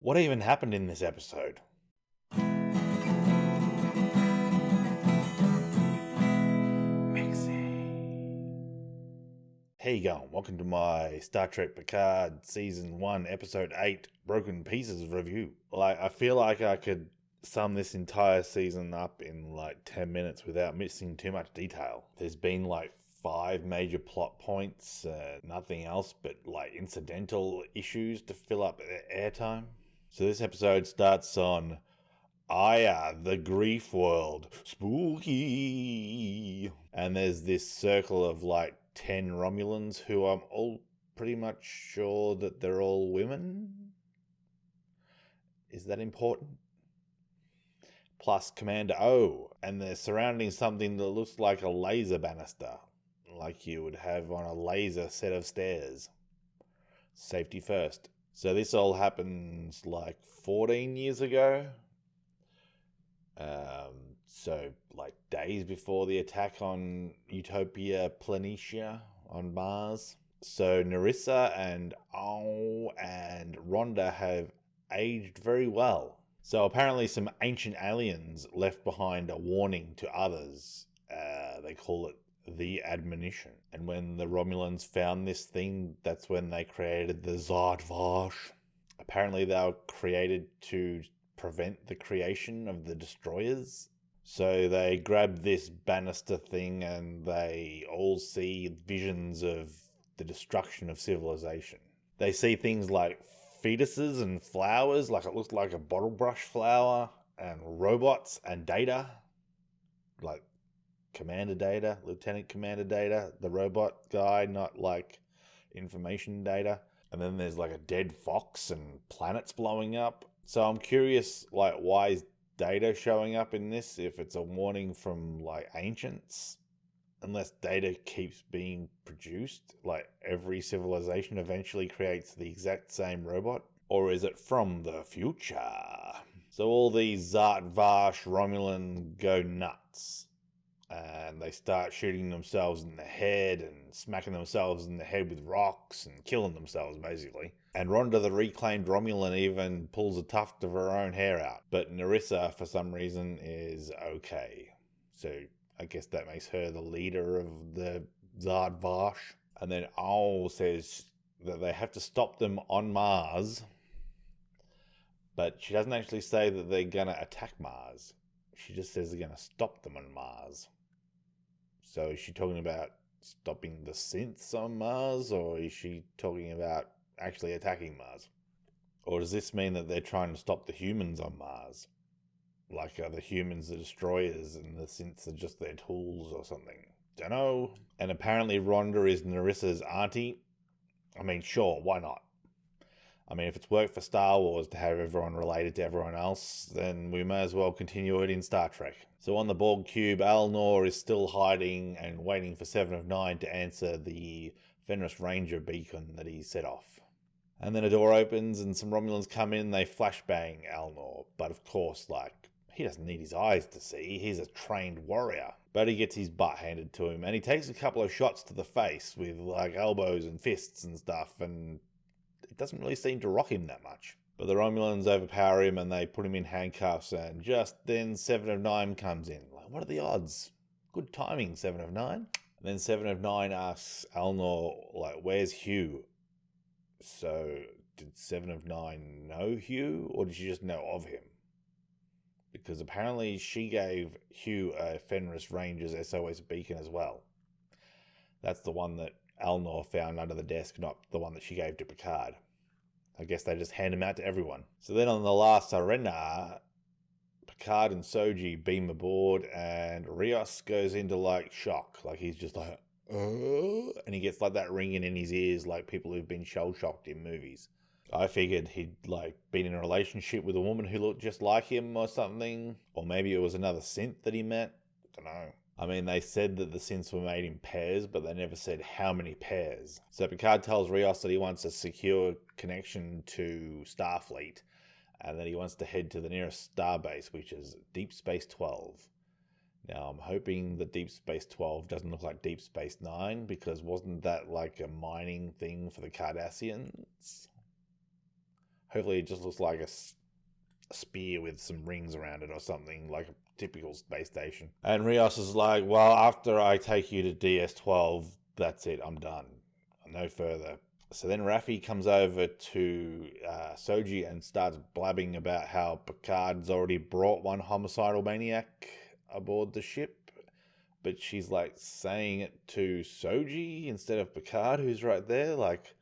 What even happened in this episode? Hey, you going? Welcome to my Star Trek Picard Season 1, Episode 8, Broken Pieces review. I feel like I could sum this entire season up in 10 minutes without missing too much detail. There's been 5 major plot points, nothing else but incidental issues to fill up airtime. So this episode starts on Aya, the Grief World. Spooky! And there's this circle of 10 Romulans who I'm all pretty much sure that they're all women. Is that important? Plus Commander O, and they're surrounding something that looks like a laser banister, like you would have on a laser set of stairs. Safety first. So this all happens 14 years ago. So days before the attack on Utopia Planitia on Mars. So Narissa and Oh and Rhonda have aged very well. So apparently some ancient aliens left behind a warning to others. They call it the Admonition. And when the Romulans found this thing, that's when they created the Zard Vash. Apparently they were created to prevent the creation of the destroyers. So they grab this banister thing and they all see visions of the destruction of civilization. They see things like fetuses and flowers, it looks like a bottle brush flower, and robots and Data, like Commander Data, Lieutenant Commander Data, the robot guy, not information Data. And then there's a dead fox and planets blowing up. So I'm curious, why is Data showing up in this if it's a warning from ancients? Unless Data keeps being produced, every civilization eventually creates the exact same robot? Or is it from the future? So all these Zart Vash Romulan go nuts. And they start shooting themselves in the head and smacking themselves in the head with rocks and killing themselves, basically. And Rhonda, the reclaimed Romulan, even pulls a tuft of her own hair out. But Narissa, for some reason, is okay. So I guess that makes her the leader of the Zard Vash. And then Owl says that they have to stop them on Mars. But she doesn't actually say that they're going to attack Mars. She just says they're going to stop them on Mars. So is she talking about stopping the synths on Mars, or is she talking about actually attacking Mars? Or does this mean that they're trying to stop the humans on Mars? Are the humans the destroyers and the synths are just their tools or something? Dunno. And apparently Rhonda is Narissa's auntie. I mean, sure, why not? I mean, if it's worked for Star Wars to have everyone related to everyone else, then we may as well continue it in Star Trek. So on the Borg cube, Elnor is still hiding and waiting for 7 of 9 to answer the Fenris Ranger beacon that he set off. And then a door opens and some Romulans come in, they flashbang Elnor. But of course, he doesn't need his eyes to see, he's a trained warrior. But he gets his butt handed to him and he takes a couple of shots to the face with elbows and fists and stuff, and it doesn't really seem to rock him that much. But the Romulans overpower him and they put him in handcuffs, and just then 7 of 9 comes in. What are the odds? Good timing, 7 of 9. And then 7 of 9 asks Elnor, where's Hugh? So did 7 of 9 know Hugh, or did she just know of him? Because apparently she gave Hugh a Fenris Ranger's SOS beacon as well. That's the one that Elnor found under the desk, not the one that she gave to Picard. I guess they just hand them out to everyone. So then on the last Sirena, Picard and Soji beam aboard and Rios goes into shock. He's just and he gets that ringing in his ears like people who've been shell-shocked in movies. I figured he'd been in a relationship with a woman who looked just like him or something. Or maybe it was another synth that he met. I don't know. I mean, they said that the synths were made in pairs, but they never said how many pairs. So Picard tells Rios that he wants a secure connection to Starfleet, and that he wants to head to the nearest starbase, which is Deep Space 12. Now, I'm hoping that Deep Space 12 doesn't look like Deep Space 9, because wasn't that a mining thing for the Cardassians? Hopefully it just looks like a spear with some rings around it or something, like a typical space station. And Rios is like, well, after I take you to DS-12, that's it, I'm done. No further. So then Raffi comes over to Soji and starts blabbing about how Picard's already brought one homicidal maniac aboard the ship. But she's like saying it to Soji instead of Picard, who's right there. Like,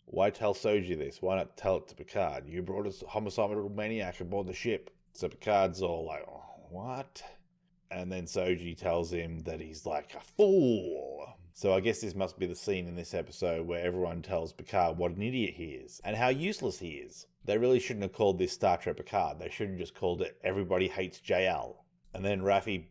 why tell Soji this? Why not tell it to Picard? You brought a homicidal maniac aboard the ship. So Picard's all like, oh, what? And then Soji tells him that he's like a fool. So I guess this must be the scene in this episode where everyone tells Picard what an idiot he is and how useless he is. They really shouldn't have called this Star Trek Picard. They should have just called it Everybody Hates JL. And then Raffi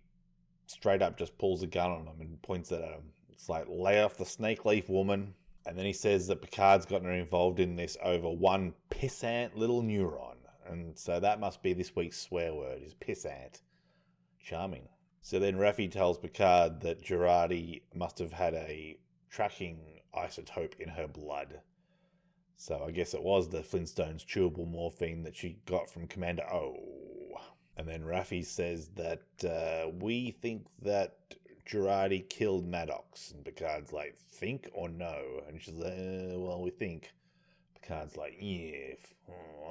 straight up just pulls a gun on him and points it at him. It's like, lay off the snake leaf, woman. And then he says that Picard's gotten her involved in this over one pissant little neuron. And so that must be this week's swear word, is pissant. Charming. So then Raffi tells Picard that Jurati must have had a tracking isotope in her blood. So I guess it was the Flintstones chewable morphine that she got from Commander O. And then Raffi says that we think that Jurati killed Maddox. And Picard's like, think or no? And she's like, well, we think. Picard's like, yeah,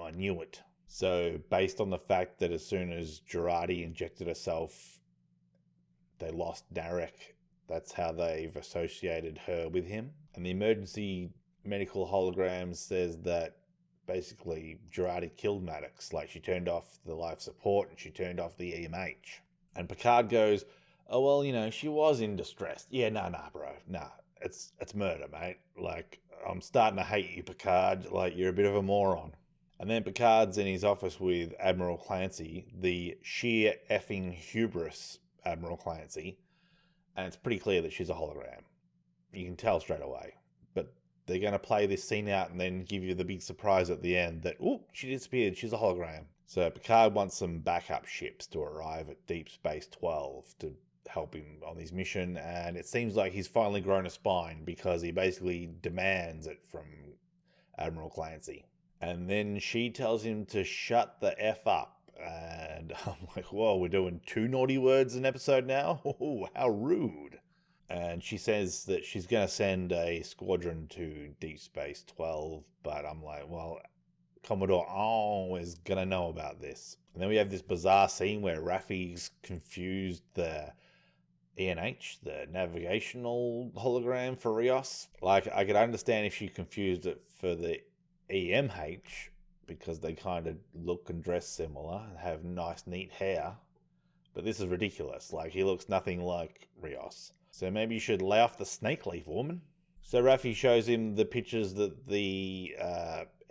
I knew it. So based on the fact that as soon as Jurati injected herself, they lost Narek, that's how they've associated her with him. And the emergency medical hologram says that basically Jurati killed Maddox. Like, she turned off the life support and she turned off the EMH. And Picard goes, oh, well, you know, she was in distress. Yeah, nah, bro. Nah, it's murder, mate. Like, I'm starting to hate you, Picard. Like, you're a bit of a moron. And then Picard's in his office with Admiral Clancy, the sheer effing hubris Admiral Clancy. And it's pretty clear that she's a hologram. You can tell straight away. But they're going to play this scene out and then give you the big surprise at the end that, oh, she disappeared. She's a hologram. So Picard wants some backup ships to arrive at Deep Space 12 to help him on his mission, and it seems like he's finally grown a spine because he basically demands it from Admiral Clancy. And then she tells him to shut the F up, and I'm like, whoa, we're doing 2 naughty words an episode now? Oh, how rude. And she says that she's going to send a squadron to Deep Space 12, but I'm like, well, Commodore O is going to know about this. And then we have this bizarre scene where Raffi's confused the ENH, the navigational hologram for Rios. Like, I could understand if she confused it for the EMH, because they kind of look and dress similar and have nice, neat hair. But this is ridiculous. Like, he looks nothing like Rios. So maybe you should lay off the snake leaf, woman. So Raffi shows him the pictures that the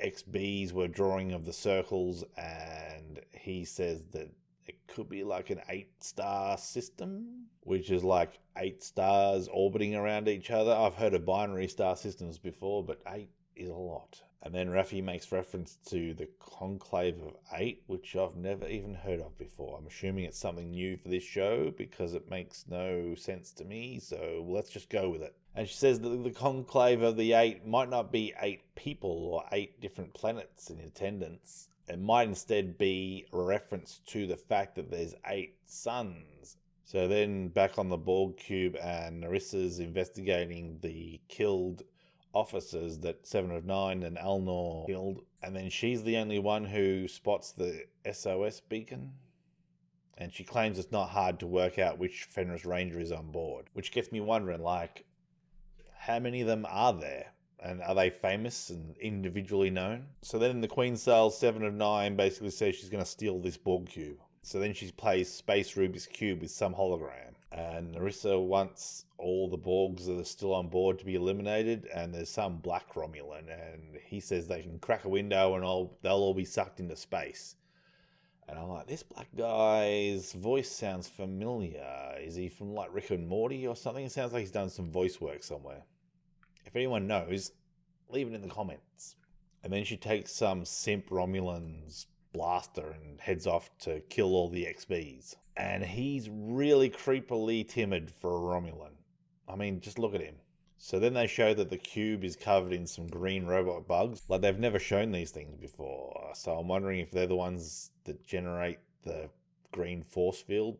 XBs were drawing of the circles, and he says that it could be like an 8-star system, which is like 8 stars orbiting around each other. I've heard of binary star systems before, but 8 is a lot. And then Raffi makes reference to the Conclave of 8, which I've never even heard of before. I'm assuming it's something new for this show because it makes no sense to me, so let's just go with it. And she says that the Conclave of the 8 might not be 8 people or 8 different planets in attendance. It might instead be a reference to the fact that there's 8 suns. So then back on the Borg cube, and Narissa's investigating the killed officers that 7 of 9 and Elnor killed, and then she's the only one who spots the SOS beacon, and she claims it's not hard to work out which Fenris Ranger is on board, which gets me wondering, like, how many of them are there, and are they famous and individually known? So then in the Queen Cell, 7 of 9 basically says she's going to steal this Borg cube. So then she plays Space Rubik's Cube with some hologram. And Narissa wants all the Borgs that are still on board to be eliminated, and there's some black Romulan, and he says they can crack a window and they'll all be sucked into space. And I'm like, this black guy's voice sounds familiar. Is he from like Rick and Morty or something? It sounds like he's done some voice work somewhere. If anyone knows, leave it in the comments. And then she takes some simp Romulan's blaster and heads off to kill all the XBs. And he's really creepily timid for a Romulan. I mean, just look at him. So then they show that the cube is covered in some green robot bugs. Like, they've never shown these things before. So I'm wondering if they're the ones that generate the green force field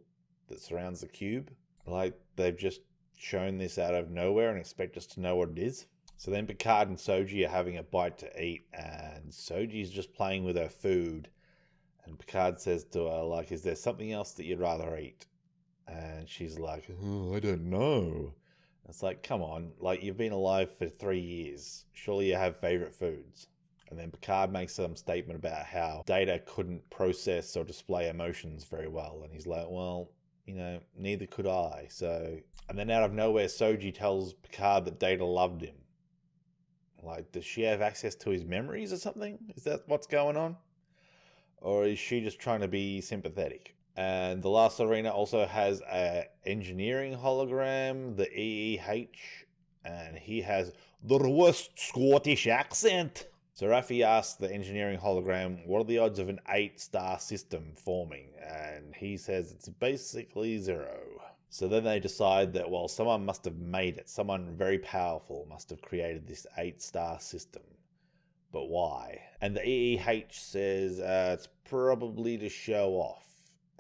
that surrounds the cube. Like, they've just shown this out of nowhere and expect us to know what it is. So then Picard and Soji are having a bite to eat, and Soji's just playing with her food. And Picard says to her, like, is there something else that you'd rather eat? And she's like, oh, I don't know. It's like, come on, like, you've been alive for 3 years. Surely you have favourite foods. And then Picard makes some statement about how Data couldn't process or display emotions very well. And he's like, well, you know, neither could I. So, and then out of nowhere, Soji tells Picard that Data loved him. Like, does she have access to his memories or something? Is that what's going on? Or is she just trying to be sympathetic? And the last Sirena also has an engineering hologram, the EEH, and he has the worst Scottish accent. So Raffi asks the engineering hologram, what are the odds of an 8-star system forming? And he says it's basically 0. So then they decide that, well, someone must have made it. Someone very powerful must have created this 8-star system. But why? And the EEH says it's probably to show off.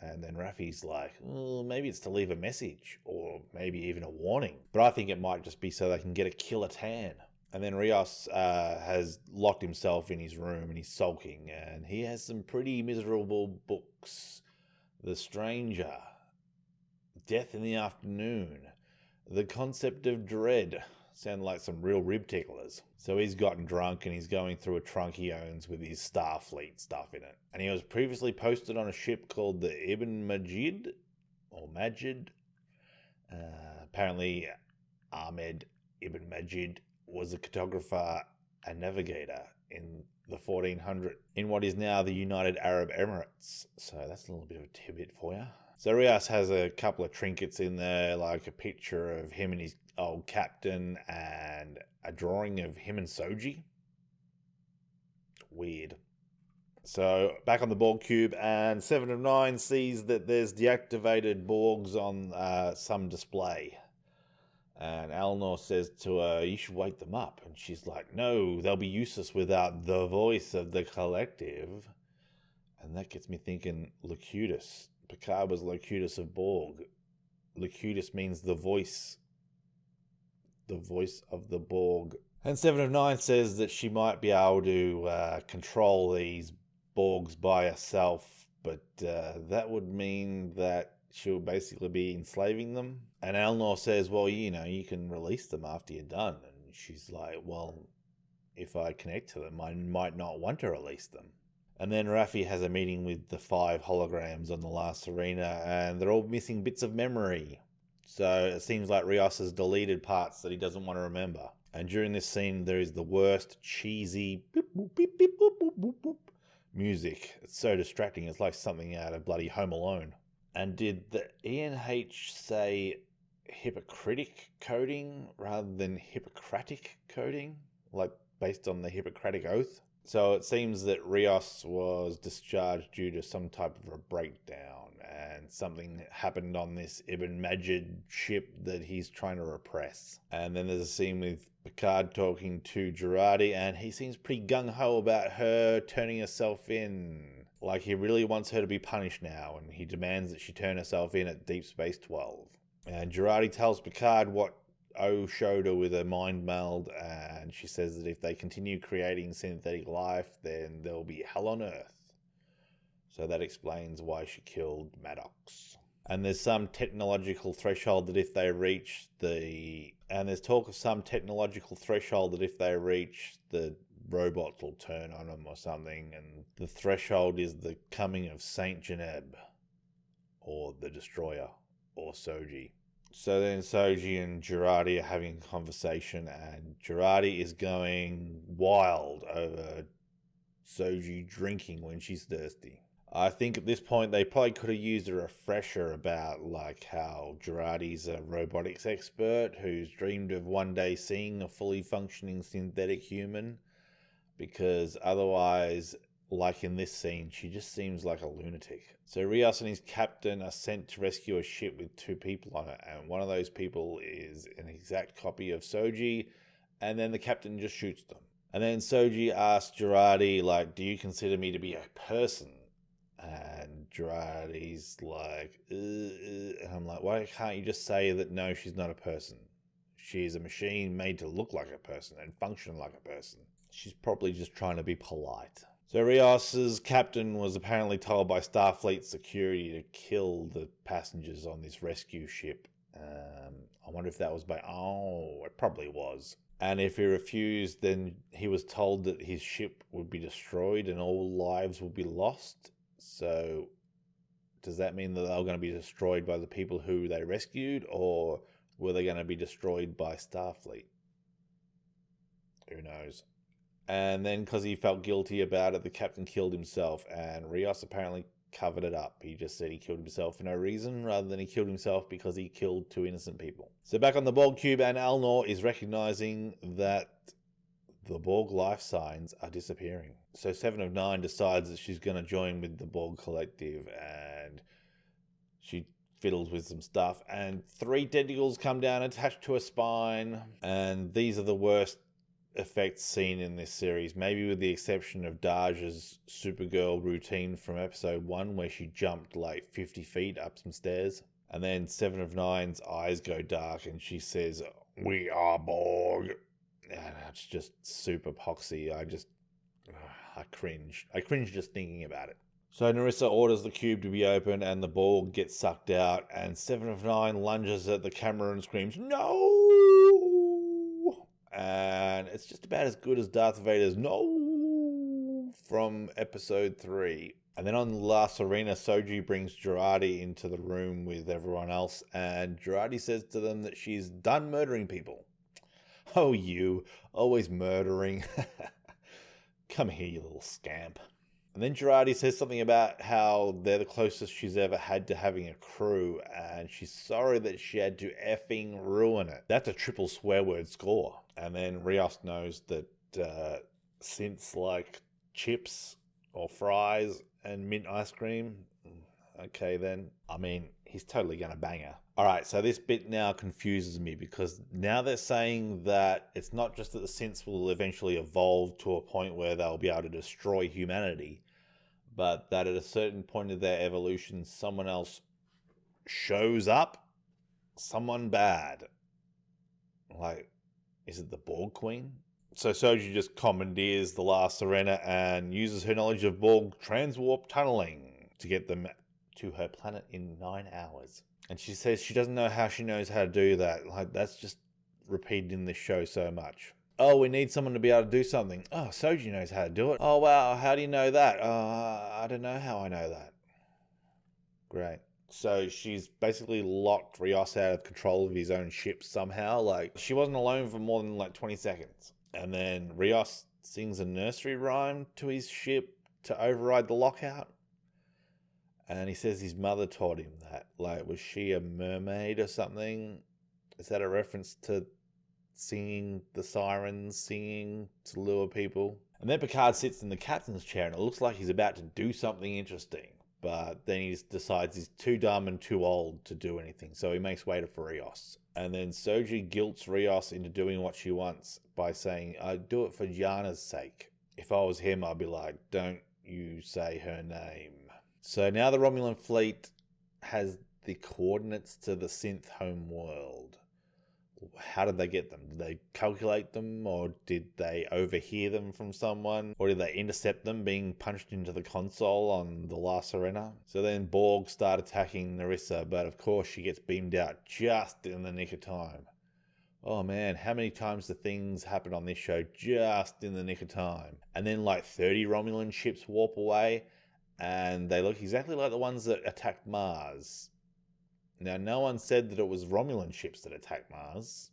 And then Raffi's like, oh, maybe it's to leave a message, or maybe even a warning. But I think it might just be so they can get a killer tan. And then Rios has locked himself in his room and he's sulking. And he has some pretty miserable books. The Stranger, Death in the Afternoon, The Concept of Dread. Sound like some real rib ticklers. So he's gotten drunk and he's going through a trunk he owns with his Starfleet stuff in it. And he was previously posted on a ship called the Ibn Majid, or Majid. Apparently Ahmed Ibn Majid was a cartographer and navigator in the 1400 in what is now the United Arab Emirates. So that's a little bit of a tidbit for you. So Rios has a couple of trinkets in there, like a picture of him and his old captain and a drawing of him and Soji. Weird. So back on the Borg cube, and 7 of 9 sees that there's deactivated Borgs on some display. And Elnor says to her, you should wake them up. And she's like, no, they'll be useless without the voice of the collective. And that gets me thinking, Locutus. Picard was Locutus of Borg. Locutus means the voice of the Borg. And 7 of 9 says that she might be able to control these Borgs by herself, but that would mean that she'll basically be enslaving them. And Elnor says, well, you know, you can release them after you're done. And she's like, well, if I connect to them, I might not want to release them. And then Raffi has a meeting with the 5 holograms on the last Sirena, and they're all missing bits of memory. So it seems like Rios has deleted parts that he doesn't want to remember. And during this scene, there is the worst cheesy beep, boop, beep, beep, boop, boop, boop, boop music. It's so distracting. It's like something out of bloody Home Alone. And did the ENH say Hippocratic coding rather than Hippocratic coding? Like based on the Hippocratic Oath? So it seems that Rios was discharged due to some type of a breakdown, and something happened on this Ibn Majid ship that he's trying to repress. And then there's a scene with Picard talking to Girardi, and he seems pretty gung-ho about her turning herself in. Like he really wants her to be punished now, and he demands that she turn herself in at Deep Space 12. And Girardi tells Picard what O showed her with a mind meld, and she says that if they continue creating synthetic life, then there'll be hell on Earth. So that explains why she killed Maddox. And there's some technological threshold that if they reach the... And there's talk of some technological threshold that if they reach, the robots will turn on them or something. And the threshold is the coming of Saint Geneb, or the Destroyer, or Soji. So then Soji and Girardi are having a conversation, and Girardi is going wild over Soji drinking when she's thirsty. I think at this point they probably could have used a refresher about like how Girardi's a robotics expert who's dreamed of one day seeing a fully functioning synthetic human, because otherwise like in this scene, she just seems like a lunatic. So Rios and his captain are sent to rescue a ship with 2 people on it, and one of those people is an exact copy of Soji, and then the captain just shoots them. And then Soji asks Girardi, like, do you consider me to be a person? And Girardi's like, and I'm like, why can't you just say that no, she's not a person? She's a machine made to look like a person and function like a person. She's probably just trying to be polite. So Rios's captain was apparently told by Starfleet security to kill the passengers on this rescue ship. I wonder if that was by... Oh, it probably was. And if he refused, then he was told that his ship would be destroyed and all lives would be lost. So does that mean that they were going to be destroyed by the people who they rescued, or were they going to be destroyed by Starfleet? Who knows? And then because he felt guilty about it, the captain killed himself, and Rios apparently covered it up. He just said he killed himself for no reason, rather than he killed himself because he killed 2 innocent people. So back on the Borg cube, and Elnor is recognizing that the Borg life signs are disappearing. So 7 of 9 decides that she's going to join with the Borg collective, and she fiddles with some stuff, and 3 tentacles come down attached to her spine, and these are the worst effects seen in this series, maybe with the exception of Dahj's Supergirl routine from episode 1, where she jumped like 50 feet up some stairs. And then 7 of 9's eyes go dark and she says, "We are Borg." And it's just super poxy. I cringe. I cringe just thinking about it. So Narissa orders the cube to be opened and the Borg gets sucked out, and 7 of 9 lunges at the camera and screams, "No!" And it's just about as good as Darth Vader's "No" from episode 3. And then on La Sirena, Soji brings Girardi into the room with everyone else, and Girardi says to them that she's done murdering people. Oh, you, always murdering. Come here, you little scamp. And then Girardi says something about how they're the closest she's ever had to having a crew, and she's sorry that she had to effing ruin it. That's a triple swear word score. And then Rios knows that synths like chips or fries and mint ice cream, okay then. I mean, he's totally going to bang her. Alright, so this bit now confuses me, because now they're saying that it's not just that the synths will eventually evolve to a point where they'll be able to destroy humanity, but that at a certain point of their evolution, someone else shows up, someone bad. Like, is it the Borg Queen? So Soji just commandeers the last Sirena and uses her knowledge of Borg transwarp tunneling to get them to her planet in 9 hours. And she says she doesn't know how she knows how to do that. Like, that's just repeated in this show so much. Oh, we need someone to be able to do something. Oh, Soji knows how to do it. Oh, wow, how do you know that? I don't know how I know that. Great. So she's basically locked Rios out of control of his own ship somehow. Like, she wasn't alone for more than like 20 seconds. And then Rios sings a nursery rhyme to his ship to override the lockout. And he says his mother taught him that. Like, was she a mermaid or something? Is that a reference to singing the sirens, singing to lure people? And then Picard sits in the captain's chair and it looks like he's about to do something interesting. But then he decides he's too dumb and too old to do anything. So he makes way for Rios. And then Soji guilts Rios into doing what she wants by saying, "I'd do it for Jana's sake. If I was him, I'd be like, don't you say her name." So now the Romulan fleet has the coordinates to the synth home world. How did they get them? Did they calculate them, or did they overhear them from someone? Or did they intercept them being punched into the console on the La Sirena? So then Borg start attacking Narissa, but of course she gets beamed out just in the nick of time. Oh man, how many times do things happen on this show just in the nick of time? And then like 30 Romulan ships warp away, and they look exactly like the ones that attacked Mars. Now, no one said that it was Romulan ships that attacked Mars.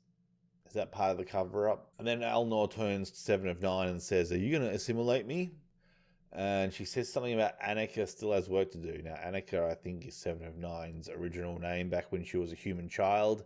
Is that part of the cover-up? And then Elnor turns to 7 of 9 and says, "Are you going to assimilate me?" And she says something about Annika still has work to do. Now, Annika, I think, is 7 of 9's original name back when she was a human child.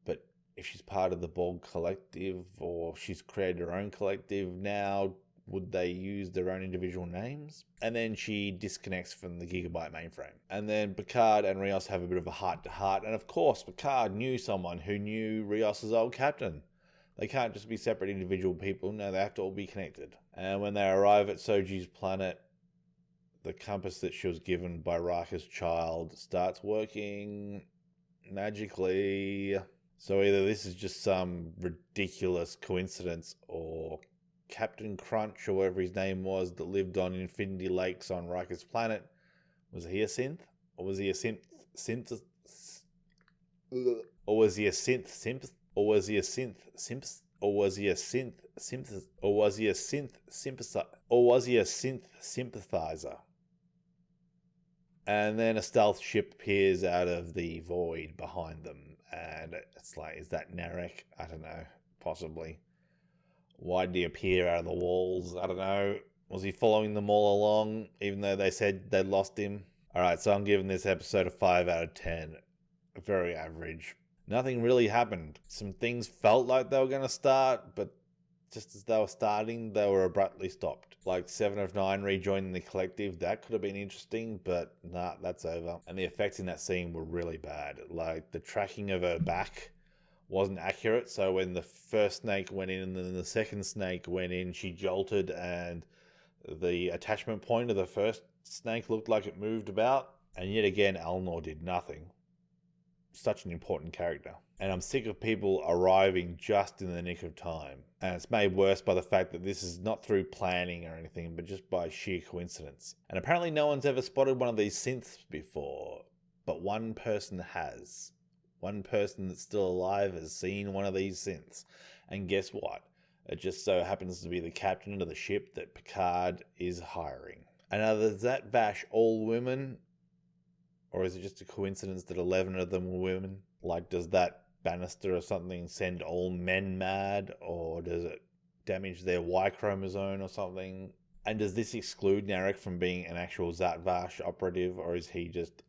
But if she's part of the Borg collective, or she's created her own collective now, would they use their own individual names? And then she disconnects from the Gigabyte mainframe. And then Picard and Rios have a bit of a heart-to-heart. And of course, Picard knew someone who knew Rios' old captain. They can't just be separate individual people. No, they have to all be connected. And when they arrive at Soji's planet, the compass that she was given by Riker's child starts working magically. So either this is just some ridiculous coincidence, or Captain Crunch, or whatever his name was, that lived on Infinity Lakes on Riker's planet, was he a synth? Or was he a synth? Or was he a synth? Or was he a synth? Or was he a synth? Or was he a synth sympathizer? Or was he a synth sympathizer? And then a stealth ship appears out of the void behind them. And it's like, is that Narek? I don't know. Possibly. Why did he appear out of the walls? I don't know. Was he following them all along, even though they said they'd lost him? Alright, so I'm giving this episode a 5 out of 10. Very average. Nothing really happened. Some things felt like they were going to start, but just as they were starting, they were abruptly stopped. Like 7 of 9 rejoining the collective, that could have been interesting, but nah, that's over. And the effects in that scene were really bad. Like, the tracking of her back wasn't accurate, so when the first snake went in and then the second snake went in, she jolted, and the attachment point of the first snake looked like it moved about. And yet again, Elnor did nothing. Such an important character. And I'm sick of people arriving just in the nick of time. And it's made worse by the fact that this is not through planning or anything, but just by sheer coincidence. And apparently no one's ever spotted one of these synths before, but one person has. One person that's still alive has seen one of these synths. And guess what? It just so happens to be the captain of the ship that Picard is hiring. And does that Vash all women? Or is it just a coincidence that 11 of them were women? Like, does that Bannister or something send all men mad? Or does it damage their Y chromosome or something? And does this exclude Narek from being an actual Zat Vash operative? Or is he just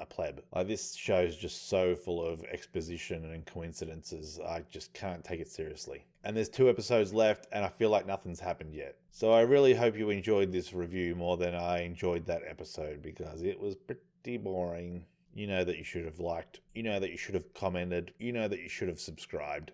a pleb? Like, this show's just so full of exposition and coincidences. I just can't take it seriously. And there's 2 episodes left, and I feel like nothing's happened yet. So I really hope you enjoyed this review more than I enjoyed that episode, because it was pretty boring. You know that you should have liked. You know that you should have commented. You know that you should have subscribed.